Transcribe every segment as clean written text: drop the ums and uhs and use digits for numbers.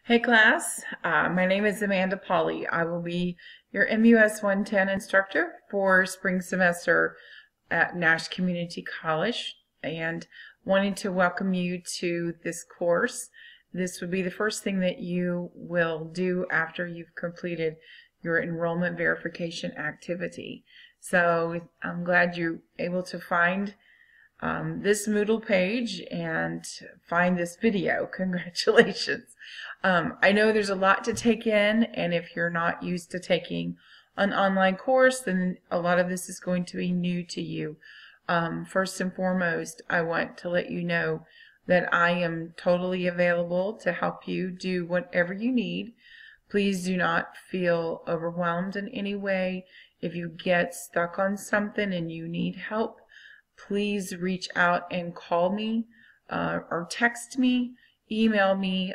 Hey class, my name is Amanda Polly. I will be your MUS 110 instructor for spring semester at Nash Community College, and wanting to welcome you to this course. This would be the first thing that you will do after you've completed your enrollment verification activity. So I'm glad you're able to find this Moodle page and find this video. Congratulations. I know there's a lot to take in, and if you're not used to taking an online course, then a lot of this is going to be new to you. First and foremost, I want to let you know that I am totally available to help you do whatever you need. Please do not feel overwhelmed in any way. If you get stuck on something and you need help, please reach out and call me or text me, email me.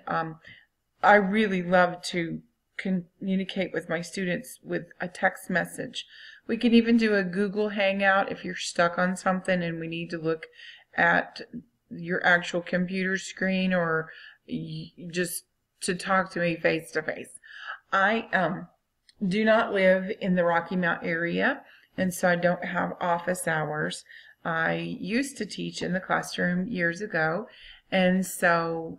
I really love to communicate with my students with a text message. We can even do a Google Hangout if you're stuck on something and we need to look at your actual computer screen, or just to talk to me face to face. I do not live in the Rocky Mount area, and so I don't have office hours. I used to teach in the classroom years ago, and so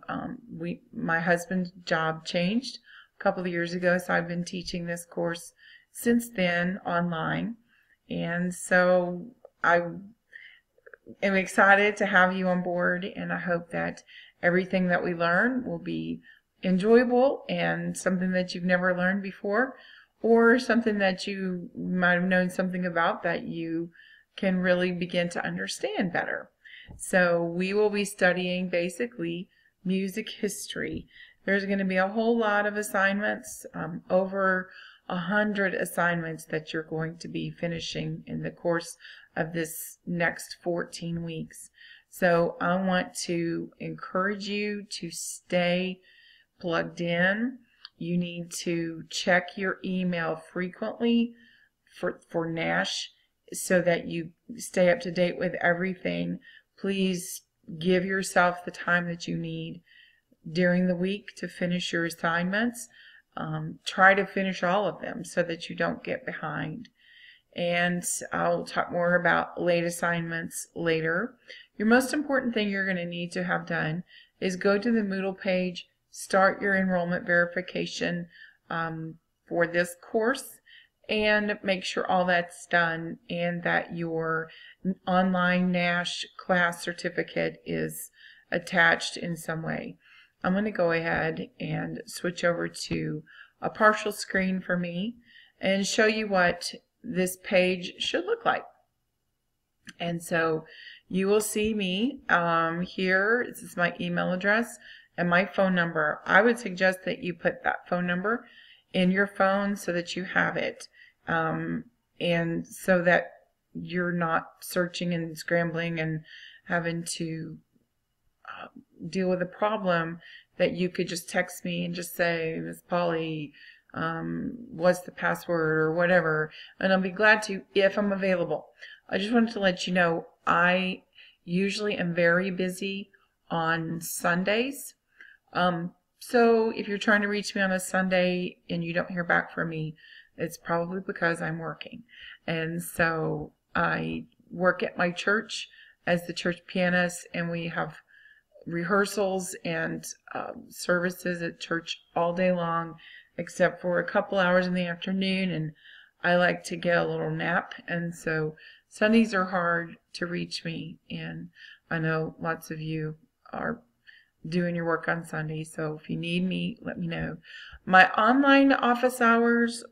my husband's job changed a couple of years ago, so I've been teaching this course since then online. And so I am excited to have you on board, and I hope that everything that we learn will be enjoyable and something that you've never learned before, or something that you might have known something about that you can really begin to understand better. So we will be studying basically music history. There's going to be a whole lot of assignments, over 100 assignments that you're going to be finishing in the course of this next 14 weeks. So I want to encourage you to stay plugged in. You need to check your email frequently for Nash so that you stay up to date with everything. Please give yourself the time that you need during the week to finish your assignments. Try to finish all of them so that you don't get behind. And I'll talk more about late assignments later. Your most important thing you're going to need to have done is go to the Moodle page, start your enrollment verification for this course, and make sure all that's done and that your online Nash class certificate is attached in some way. I'm going to go ahead and switch over to a partial screen for me and show you what this page should look like. And so you will see me here. This is my email address and my phone number. I would suggest that you put that phone number in your phone so that you have it, and so that you're not searching and scrambling and having to deal with a problem, that you could just text me and just say, Miss Polly, what's the password or whatever, and I'll be glad to if I'm available. I just wanted to let you know I usually am very busy on Sundays. So if you're trying to reach me on a Sunday and you don't hear back from me, it's probably because I'm working. And so I work at my church as the church pianist, and we have rehearsals and services at church all day long, except for a couple hours in the afternoon, and I like to get a little nap, and so Sundays are hard to reach me, and I know lots of you are doing your work on Sunday, so if you need me, let me know. My online office hours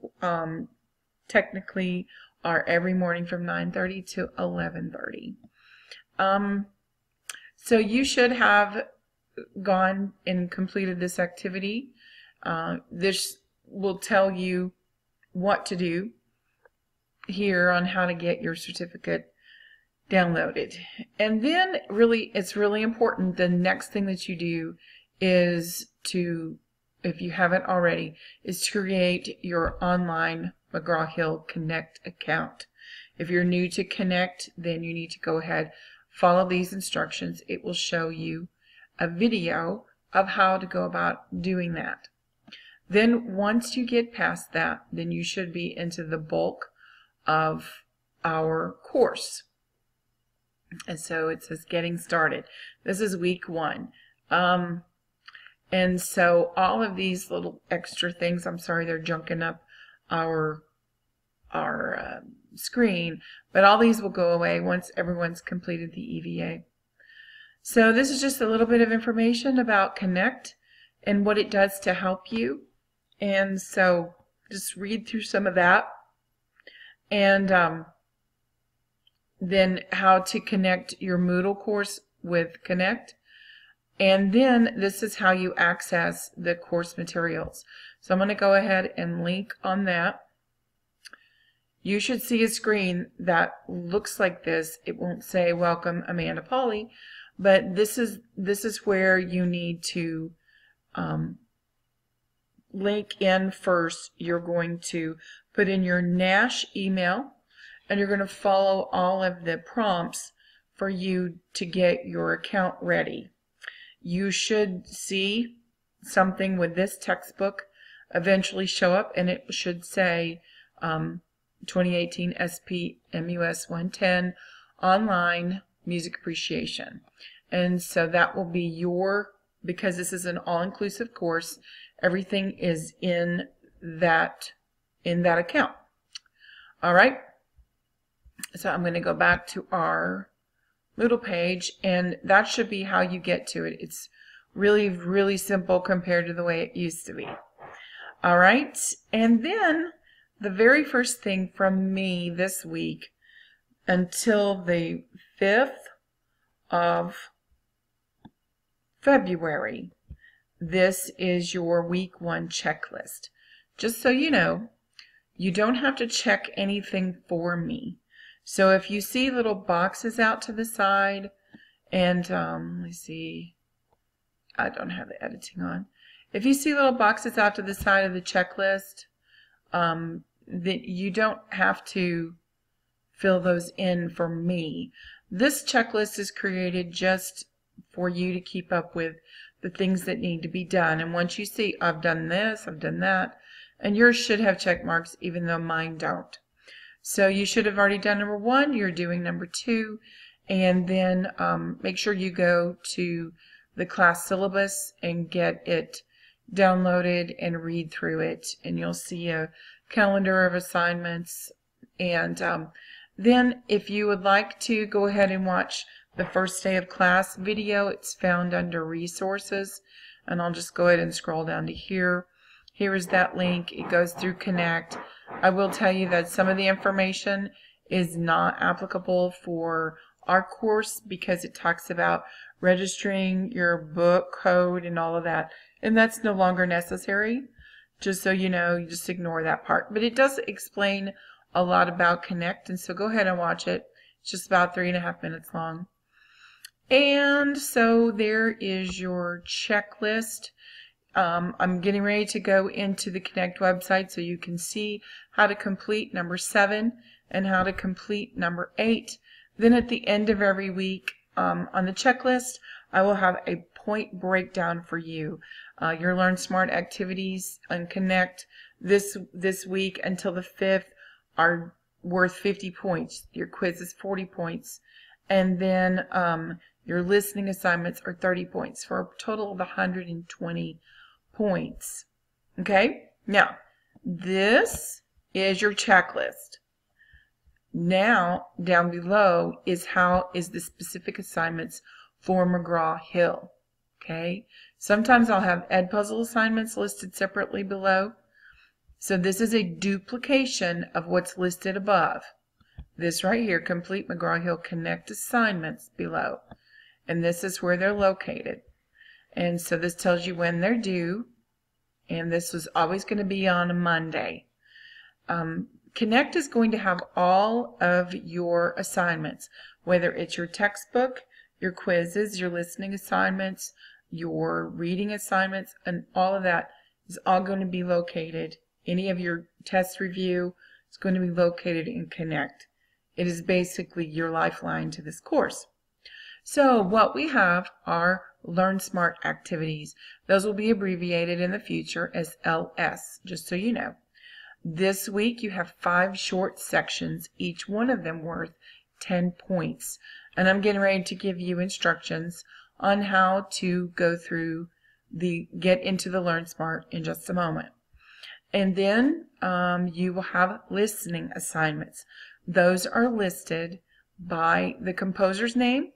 technically are every morning from 9:30 to 11:30. So you should have gone and completed this activity. This will tell you what to do here on how to get your certificate downloaded. And then really, it's really important, the next thing that you do is to, if you haven't already, is to create your online McGraw-Hill Connect account. If you're new to Connect, then you need to go ahead, follow these instructions. It will show you a video of how to go about doing that. Then once you get past that, then you should be into the bulk of our course. And so it says getting started. This is week 1. And so all of these little extra things, I'm sorry they're junking up our screen, but all these will go away once everyone's completed the EVA. So this is just a little bit of information about Connect and what it does to help you. And so just read through some of that, and then how to connect your Moodle course with Connect. And then this is how you access the course materials. So I'm going to go ahead and link on that. You should see a screen that looks like this. It won't say welcome Amanda Polly, but this is where you need to link in first. You're going to put in your Nash email, and you're going to follow all of the prompts for you to get your account ready. You should see something with this textbook eventually show up, and it should say 2018 SP MUS 110 Online Music Appreciation. And so that will be your, because this is an all-inclusive course, everything is in that account. All right. So I'm going to go back to our Moodle page, and that should be how you get to it. It's really, really simple compared to the way it used to be. All right. And then the very first thing from me this week until the 5th of February, this is your week 1 checklist. Just so you know, you don't have to check anything for me. So if you see little boxes out to the side, and let me see, I don't have the editing on. If you see little boxes out to the side of the checklist, that you don't have to fill those in for me. This checklist is created just for you to keep up with the things that need to be done. And once you see, I've done this, I've done that, and yours should have check marks even though mine don't. So you should have already done number 1, you're doing number 2, and then make sure you go to the class syllabus and get it downloaded and read through it, and you'll see a calendar of assignments. And then if you would like to go ahead and watch the first day of class video, it's found under resources, and I'll just go ahead and scroll down to here. Here is that link. It goes through Connect. I will tell you that some of the information is not applicable for our course because it talks about registering your book code and all of that, and that's no longer necessary. Just so you know, you just ignore that part. But it does explain a lot about Connect, and so go ahead and watch it. It's just about 3.5 minutes long. And so there is your checklist. I'm getting ready to go into the Connect website so you can see how to complete number 7 and how to complete number 8. Then at the end of every week on the checklist, I will have a point breakdown for you. Your Learn Smart activities on Connect this week until the 5th are worth 50 points. Your quiz is 40 points. And then your listening assignments are 30 points for a total of 120 points. Okay? Now, this is your checklist. Now, down below is the specific assignments for McGraw-Hill. Okay? Sometimes I'll have Ed Puzzle assignments listed separately below. So this is a duplication of what's listed above. This right here, complete McGraw-Hill Connect assignments below. And this is where they're located. And so this tells you when they're due. And this is always going to be on a Monday. Connect is going to have all of your assignments, whether it's your textbook, your quizzes, your listening assignments, your reading assignments, and all of that is all going to be located. Any of your test review is going to be located in Connect. It is basically your lifeline to this course. So what we have are Learn Smart activities. Those will be abbreviated in the future as LS, just so you know. This week you have 5 short sections, each one of them worth 10 points. And I'm getting ready to give you instructions on how to go through get into the Learn Smart in just a moment. And then you will have listening assignments. Those are listed by the composer's name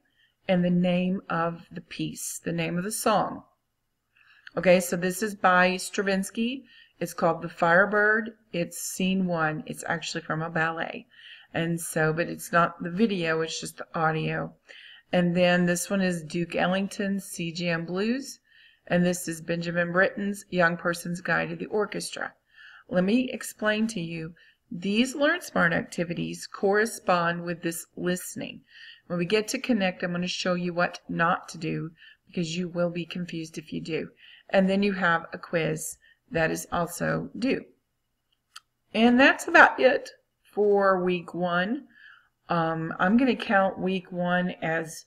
and the name of the piece, the name of the song. Okay, so this is by Stravinsky. It's called The Firebird. It's scene 1. It's actually from a ballet. And so, but it's not the video, it's just the audio. And then this one is Duke Ellington's CGM Blues. And this is Benjamin Britten's Young Person's Guide to the Orchestra. Let me explain to you. These Learn Smart activities correspond with this listening. When we get to connect, I'm going to show you what not to do because you will be confused if you do. And then you have a quiz that is also due. And that's about it for week 1. I'm going to count week 1 as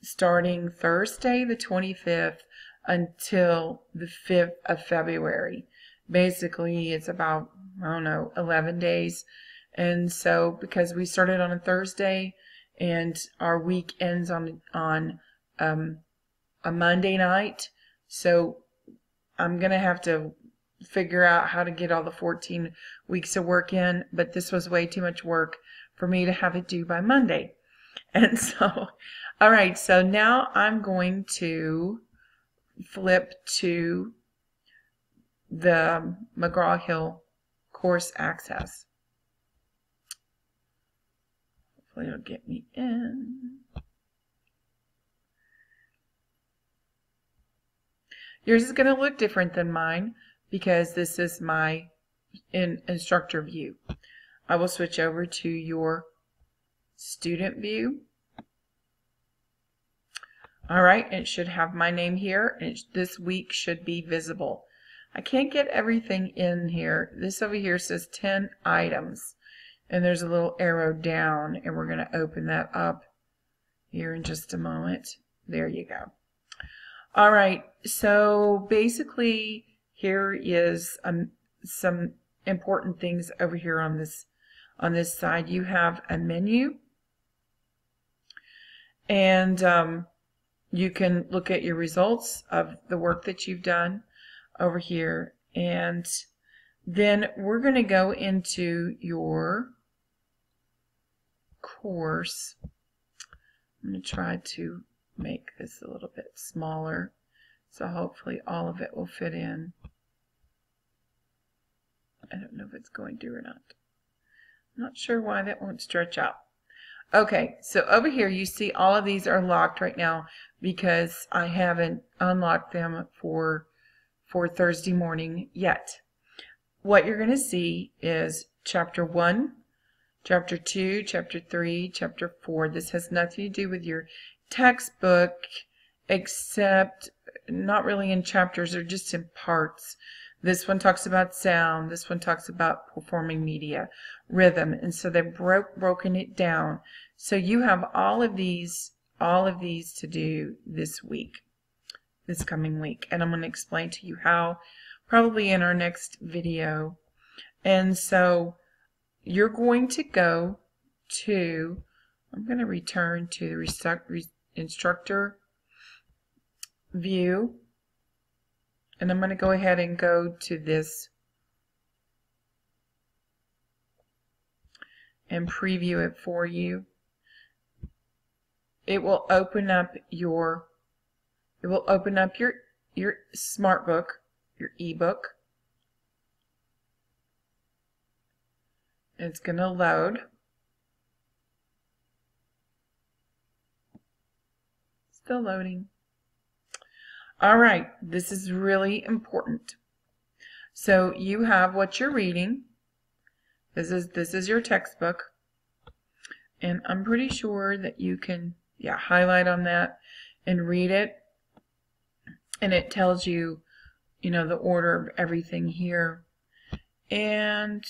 starting Thursday the 25th until the 5th of February. Basically, it's about, I don't know, 11 days. And so because we started on a Thursday and our week ends on a Monday night, so I'm going to have to figure out how to get all the 14 weeks of work in, but this was way too much work for me to have it due by Monday. And so, all right, so now I'm going to flip to the McGraw-Hill course access. Hopefully it'll get me in. Yours is going to look different than mine because this is my instructor view. I will switch over to your student view. All right, it should have my name here, and this week should be visible. I can't get everything in here. This over here says 10 items, and there's a little arrow down, and we're going to open that up here in just a moment. There you go. All right, so basically here is some important things over here on this side. You have a menu, and you can look at your results of the work that you've done over here. And then we're going to go into your course. I'm going to try to make this a little bit smaller, so hopefully all of it will fit in. I don't know if it's going to or not. I'm not sure why that won't stretch out. Okay, so over here you see all of these are locked right now because I haven't unlocked them for Thursday morning yet. What you're going to see is Chapter 1, Chapter 2, Chapter 3, Chapter 4. This has nothing to do with your textbook, except not really in chapters, they're just in parts. This one talks about sound, this one talks about performing media, rhythm, and so they've broken it down. So you have all of these to do this week, this coming week, and I'm going to explain to you how probably in our next video. And so you're going to go to, I'm going to return to the instructor view, and I'm going to go ahead and go to this and preview it for you. It will open up your your smart book, your ebook. It's going to load. Still loading. All right, this is really important. So you have what you're reading. This is your textbook, and I'm pretty sure that you can highlight on that and read it, and it tells you, the order of everything here. And